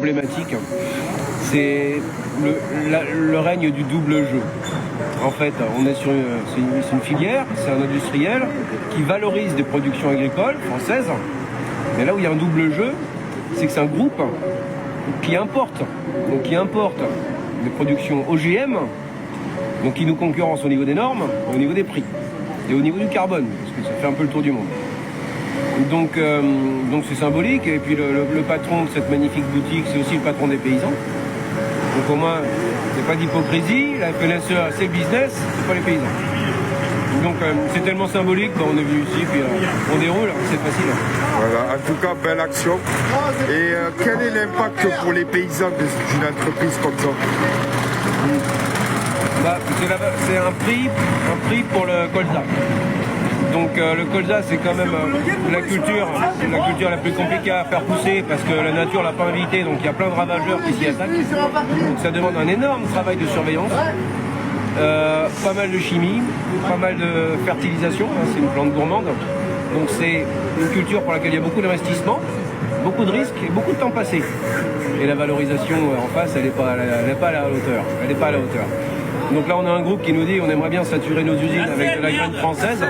Problématique, c'est le règne du double jeu. En fait, on est sur une filière, c'est un industriel qui valorise des productions agricoles françaises. Mais là où il y a un double jeu, c'est que c'est un groupe qui importe, des productions OGM, donc qui nous concurrence au niveau des normes, au niveau des prix et au niveau du carbone, parce que ça fait un peu le tour du monde. Donc c'est symbolique, et puis le patron de cette magnifique boutique, c'est aussi le patron des paysans. Donc au moins, il n'y a pas d'hypocrisie, la FNSEA c'est le business, c'est pas les paysans. Donc c'est tellement symbolique, on est venu ici, puis on déroule, c'est facile. Voilà, en tout cas, belle action. Et quel est l'impact pour les paysans d'une entreprise comme ça? C'est un prix pour le colza. Donc le colza, c'est quand même la culture la plus compliquée à faire pousser parce que la nature l'a pas invité, donc il y a plein de ravageurs qui s'y attaquent. Donc ça demande un énorme travail de surveillance, pas mal de chimie, pas mal de fertilisation, hein, c'est une plante gourmande. Donc c'est une culture pour laquelle il y a beaucoup d'investissement, beaucoup de risques et beaucoup de temps passé. Et la valorisation en face, elle n'est pas à la hauteur. Elle n'est pas à la hauteur. Donc là, on a un groupe qui nous dit on aimerait bien saturer nos usines avec de la graine française.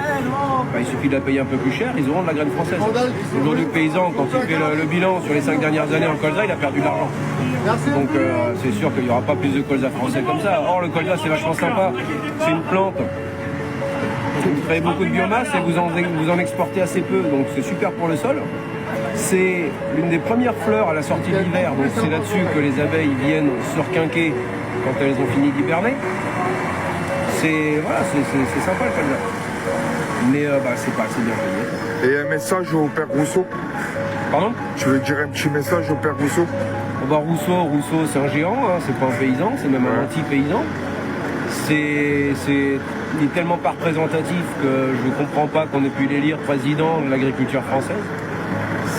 Il suffit de la payer un peu plus cher, ils auront de la graine française. Aujourd'hui, le paysan, quand il fait le bilan sur les 5 dernières années en colza, il a perdu de l'argent. Donc c'est sûr qu'il n'y aura pas plus de colza français comme ça. Or, le colza, c'est vachement sympa. C'est une plante. Vous créez beaucoup de biomasse et vous en exportez assez peu. Donc c'est super pour le sol. C'est l'une des premières fleurs à la sortie de l'hiver. Donc c'est là-dessus que les abeilles viennent se requinquer quand elles ont fini d'hiberner. C'est sympa le colza. Mais c'est pas assez bien payé. Et un message au père Rousseau? Pardon? Tu veux dire un petit message au père Rousseau? Rousseau c'est un géant, hein, c'est pas un paysan, c'est même un anti-paysan. Il est tellement pas représentatif que je ne comprends pas qu'on ait pu l'élire président de l'agriculture française.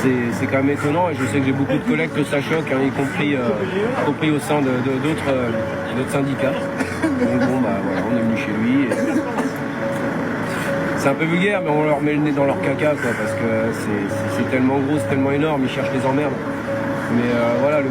C'est quand même étonnant, et je sais que j'ai beaucoup de collègues que ça choque, hein, y compris au sein d'autres syndicats. Donc bon, voilà, on est venu chez lui. C'est un peu vulgaire, mais on leur met le nez dans leur caca, quoi, parce que c'est tellement gros, c'est tellement énorme, ils cherchent les emmerdes. Mais voilà, le